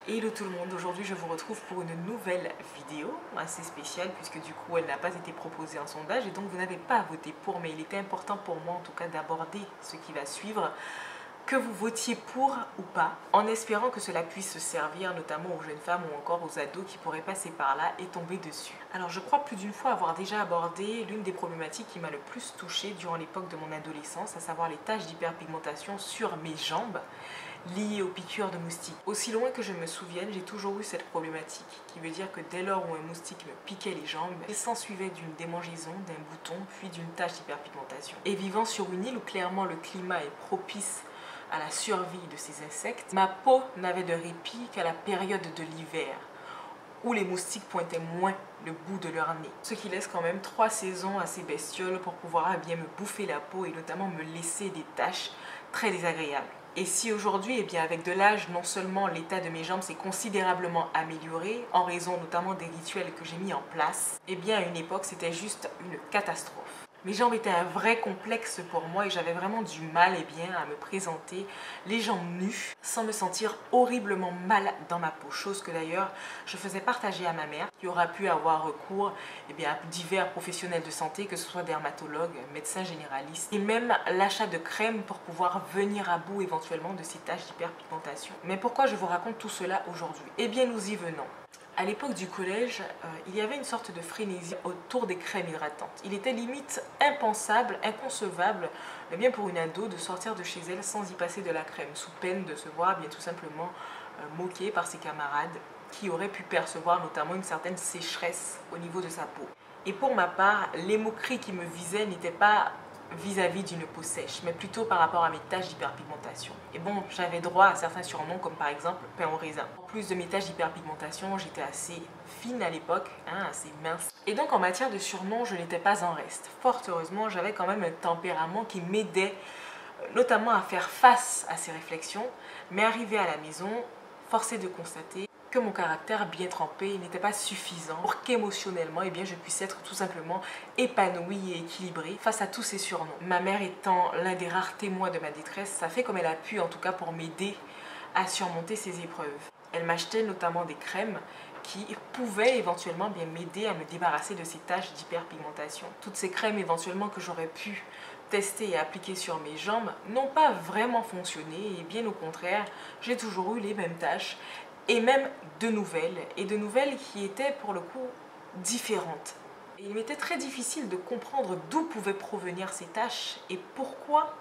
Hello tout le monde, aujourd'hui je vous retrouve pour une nouvelle vidéo assez spéciale puisque du coup elle n'a pas été proposée en sondage et donc vous n'avez pas voté pour, mais il était important pour moi en tout cas d'aborder ce qui va suivre, que vous votiez pour ou pas, en espérant que cela puisse servir notamment aux jeunes femmes ou encore aux ados qui pourraient passer par là et tomber dessus. Alors je crois plus d'une fois avoir déjà abordé l'une des problématiques qui m'a le plus touchée durant l'époque de mon adolescence, à savoir les taches d'hyperpigmentation sur mes jambes liées aux piqûres de moustiques. Aussi loin que je me souvienne, j'ai toujours eu cette problématique, qui veut dire que dès lors où un moustique me piquait les jambes, il s'ensuivait d'une démangeaison, d'un bouton, puis d'une tache d'hyperpigmentation. Et vivant sur une île où clairement le climat est propice à la survie de ces insectes, ma peau n'avait de répit qu'à la période de l'hiver, où les moustiques pointaient moins le bout de leur nez. Ce qui laisse quand même 3 saisons à ces bestioles pour pouvoir bien me bouffer la peau et notamment me laisser des taches très désagréables. Et si aujourd'hui, avec de l'âge, non seulement l'état de mes jambes s'est considérablement amélioré, en raison notamment des rituels que j'ai mis en place, à une époque, c'était juste une catastrophe. Mes jambes étaient un vrai complexe pour moi et j'avais vraiment du mal à me présenter les jambes nues sans me sentir horriblement mal dans ma peau. Chose que d'ailleurs je faisais partager à ma mère qui aura pu avoir recours à divers professionnels de santé, que ce soit dermatologues, médecins généralistes et même l'achat de crème pour pouvoir venir à bout éventuellement de ces taches d'hyperpigmentation. Mais pourquoi je vous raconte tout cela aujourd'hui? Nous y venons. À l'époque du collège, il y avait une sorte de frénésie autour des crèmes hydratantes. Il était limite impensable, inconcevable, pour une ado de sortir de chez elle sans y passer de la crème, sous peine de se voir tout simplement moquée par ses camarades qui auraient pu percevoir notamment une certaine sécheresse au niveau de sa peau. Et pour ma part, les moqueries qui me visaient n'étaient pas vis-à-vis d'une peau sèche, mais plutôt par rapport à mes taches d'hyperpigmentation. Et bon, j'avais droit à certains surnoms comme par exemple pain au raisin. En plus de mes taches d'hyperpigmentation, j'étais assez fine à l'époque, assez mince. Et donc en matière de surnoms, je n'étais pas en reste. Fort heureusement, j'avais quand même un tempérament qui m'aidait notamment à faire face à ces réflexions, mais arrivé à la maison, force est de constater que mon caractère bien trempé n'était pas suffisant pour qu'émotionnellement je puisse être tout simplement épanouie et équilibrée face à tous ces surnoms. Ma mère étant l'un des rares témoins de ma détresse, ça fait comme elle a pu en tout cas pour m'aider à surmonter ces épreuves. Elle m'achetait notamment des crèmes qui pouvaient éventuellement m'aider à me débarrasser de ces taches d'hyperpigmentation. Toutes ces crèmes éventuellement que j'aurais pu tester et appliquer sur mes jambes n'ont pas vraiment fonctionné et bien au contraire, j'ai toujours eu les mêmes taches et même de nouvelles qui étaient pour le coup différentes. Et il m'était très difficile de comprendre d'où pouvaient provenir ces taches et pourquoi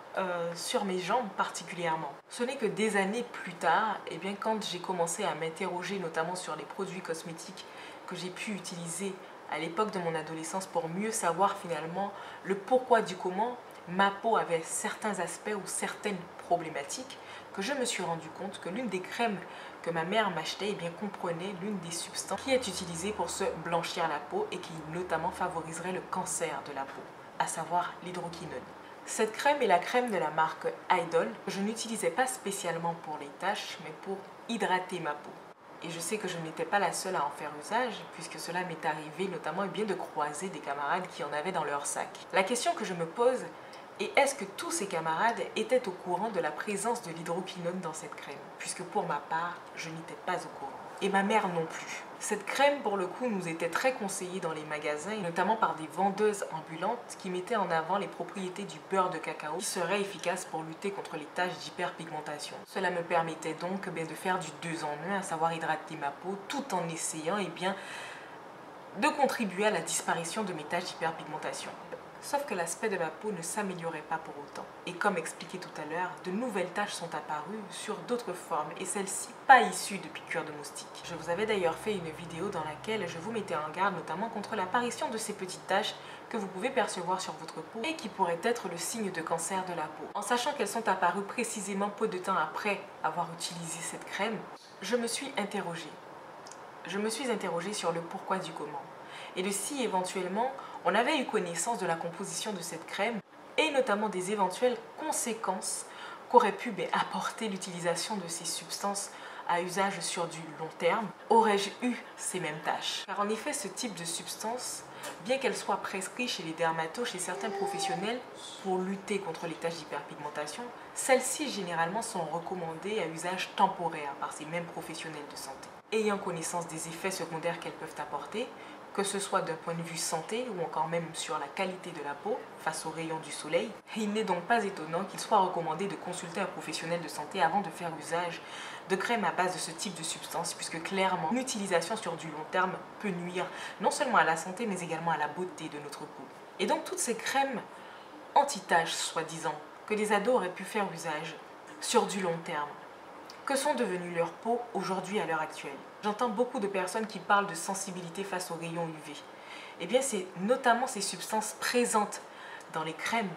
sur mes jambes particulièrement. Ce n'est que des années plus tard, quand j'ai commencé à m'interroger notamment sur les produits cosmétiques que j'ai pu utiliser à l'époque de mon adolescence pour mieux savoir finalement le pourquoi du comment ma peau avait certains aspects ou certaines problématiques, que je me suis rendu compte que l'une des crèmes que ma mère m'achetait comprenait l'une des substances qui est utilisée pour se blanchir la peau et qui notamment favoriserait le cancer de la peau, à savoir l'hydroquinone. Cette crème est la crème de la marque Idol. Je n'utilisais pas spécialement pour les taches, mais pour hydrater ma peau. Et je sais que je n'étais pas la seule à en faire usage, puisque cela m'est arrivé notamment de croiser des camarades qui en avaient dans leur sac. La question que je me pose est: est-ce que tous ces camarades étaient au courant de la présence de l'hydroquinone dans cette crème? Puisque pour ma part, je n'étais pas au courant. Et ma mère non plus. Cette crème, pour le coup, nous était très conseillée dans les magasins, et notamment par des vendeuses ambulantes qui mettaient en avant les propriétés du beurre de cacao qui serait efficace pour lutter contre les taches d'hyperpigmentation. Cela me permettait donc de faire du 2 en 1, à savoir hydrater ma peau, tout en essayant de contribuer à la disparition de mes taches d'hyperpigmentation. Sauf que l'aspect de ma peau ne s'améliorait pas pour autant. Et comme expliqué tout à l'heure, de nouvelles taches sont apparues sur d'autres formes et celles-ci pas issues de piqûres de moustiques. Je vous avais d'ailleurs fait une vidéo dans laquelle je vous mettais en garde notamment contre l'apparition de ces petites taches que vous pouvez percevoir sur votre peau et qui pourraient être le signe de cancer de la peau. En sachant qu'elles sont apparues précisément peu de temps après avoir utilisé cette crème, je me suis interrogée. Sur le pourquoi du comment et de si éventuellement on avait eu connaissance de la composition de cette crème et notamment des éventuelles conséquences qu'aurait pu apporter l'utilisation de ces substances à usage sur du long terme. Aurais-je eu ces mêmes taches? Car en effet, ce type de substance bien qu'elle soit prescrite chez les dermatos, chez certains professionnels, pour lutter contre les taches d'hyperpigmentation, celles-ci généralement sont recommandées à usage temporaire par ces mêmes professionnels de santé. Ayant connaissance des effets secondaires qu'elles peuvent apporter, que ce soit d'un point de vue santé ou encore même sur la qualité de la peau face aux rayons du soleil, il n'est donc pas étonnant qu'il soit recommandé de consulter un professionnel de santé avant de faire usage de crèmes à base de ce type de substance, puisque clairement, l'utilisation sur du long terme peut nuire non seulement à la santé, mais également à la beauté de notre peau. Et donc toutes ces crèmes anti-taches, soi-disant, que les ados auraient pu faire usage sur du long terme, que sont devenues leurs peaux aujourd'hui à l'heure actuelle? J'entends beaucoup de personnes qui parlent de sensibilité face aux rayons UV. Eh bien, c'est notamment ces substances présentes dans les crèmes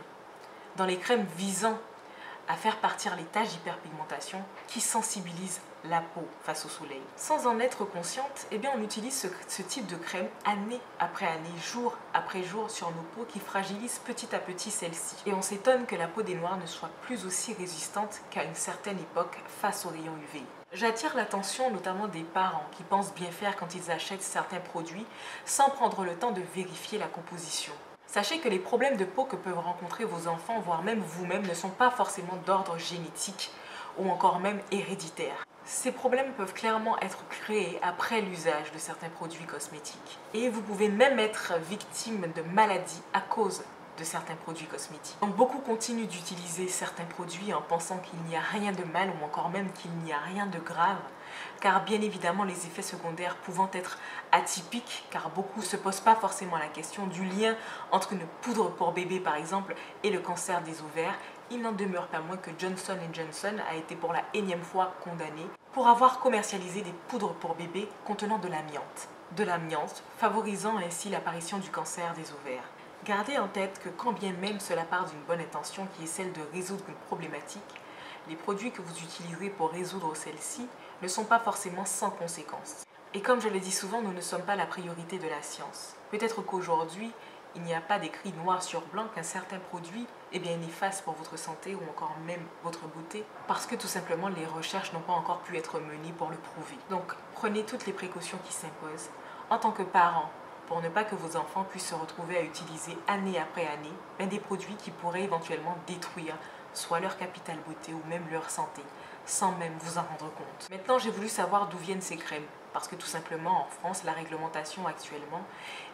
visant à faire partir les taches d'hyperpigmentation qui sensibilisent la peau face au soleil. Sans en être consciente, eh bien, on utilise ce type de crème année après année, jour après jour sur nos peaux qui fragilisent petit à petit celles-ci. Et on s'étonne que la peau des noirs ne soit plus aussi résistante qu'à une certaine époque face aux rayons UV. J'attire l'attention notamment des parents qui pensent bien faire quand ils achètent certains produits sans prendre le temps de vérifier la composition. Sachez que les problèmes de peau que peuvent rencontrer vos enfants, voire même vous-même, ne sont pas forcément d'ordre génétique ou encore même héréditaire. Ces problèmes peuvent clairement être créés après l'usage de certains produits cosmétiques. Et vous pouvez même être victime de maladies à cause de certains produits cosmétiques. Donc beaucoup continuent d'utiliser certains produits en pensant qu'il n'y a rien de mal ou encore même qu'il n'y a rien de grave, car bien évidemment les effets secondaires pouvant être atypiques, car beaucoup ne se posent pas forcément la question du lien entre une poudre pour bébé par exemple et le cancer des ovaires, il n'en demeure pas moins que Johnson & Johnson a été pour la énième fois condamné pour avoir commercialisé des poudres pour bébé contenant de l'amiante. De l'amiante, favorisant ainsi l'apparition du cancer des ovaires. Gardez en tête que quand bien même cela part d'une bonne intention qui est celle de résoudre une problématique, les produits que vous utiliserez pour résoudre celle-ci ne sont pas forcément sans conséquences. Et comme je le dis souvent, nous ne sommes pas la priorité de la science. Peut-être qu'aujourd'hui, il n'y a pas d'écrit noir sur blanc qu'un certain produit est néfaste pour votre santé ou encore même votre beauté, parce que tout simplement les recherches n'ont pas encore pu être menées pour le prouver. Donc prenez toutes les précautions qui s'imposent en tant que parent, pour ne pas que vos enfants puissent se retrouver à utiliser année après année des produits qui pourraient éventuellement détruire soit leur capital beauté ou même leur santé, sans même vous en rendre compte. Maintenant, j'ai voulu savoir d'où viennent ces crèmes, parce que tout simplement en France, la réglementation actuellement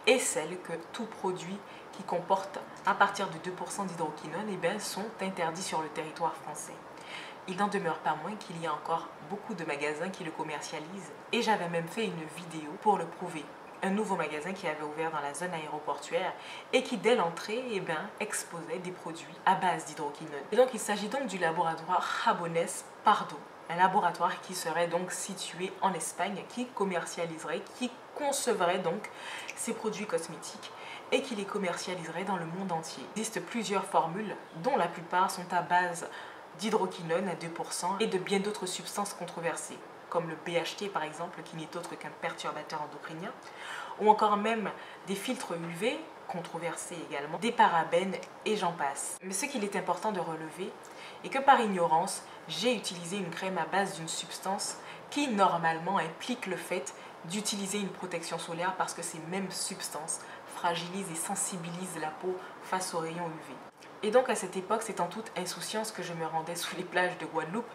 est celle que tout produit qui comporte à partir de 2% d'hydroquinone sont interdits sur le territoire français. Il n'en demeure pas moins qu'il y a encore beaucoup de magasins qui le commercialisent, et j'avais même fait une vidéo pour le prouver. Un nouveau magasin qui avait ouvert dans la zone aéroportuaire et qui dès l'entrée exposait des produits à base d'hydroquinone. Et donc il s'agit donc du laboratoire Jabones Pardo, un laboratoire qui serait donc situé en Espagne, qui commercialiserait, qui concevrait donc ces produits cosmétiques et qui les commercialiserait dans le monde entier. Il existe plusieurs formules dont la plupart sont à base d'hydroquinone à 2% et de bien d'autres substances controversées, comme le BHT par exemple, qui n'est autre qu'un perturbateur endocrinien, ou encore même des filtres UV, controversés également, des parabènes et j'en passe. Mais ce qu'il est important de relever est que par ignorance, j'ai utilisé une crème à base d'une substance qui normalement implique le fait d'utiliser une protection solaire parce que ces mêmes substances fragilisent et sensibilisent la peau face aux rayons UV. Et donc à cette époque, c'est en toute insouciance que je me rendais sous les plages de Guadeloupe,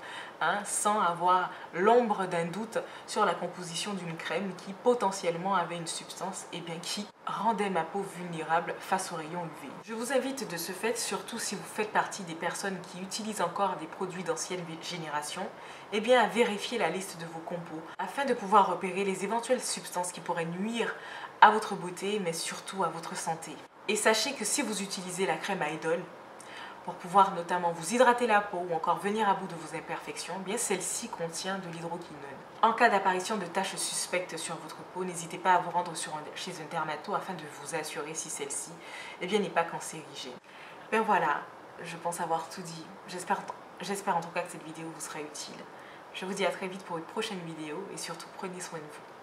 sans avoir l'ombre d'un doute sur la composition d'une crème qui potentiellement avait une substance qui rendait ma peau vulnérable face aux rayons UV. Je vous invite de ce fait, surtout si vous faites partie des personnes qui utilisent encore des produits d'ancienne génération, à vérifier la liste de vos compos afin de pouvoir repérer les éventuelles substances qui pourraient nuire à votre beauté, mais surtout à votre santé. Et sachez que si vous utilisez la crème à Idol, pour pouvoir notamment vous hydrater la peau ou encore venir à bout de vos imperfections, celle-ci contient de l'hydroquinone. En cas d'apparition de taches suspectes sur votre peau, n'hésitez pas à vous rendre chez un dermato afin de vous assurer si celle-ci n'est pas cancérigène. Voilà, je pense avoir tout dit. J'espère en tout cas que cette vidéo vous sera utile. Je vous dis à très vite pour une prochaine vidéo et surtout prenez soin de vous.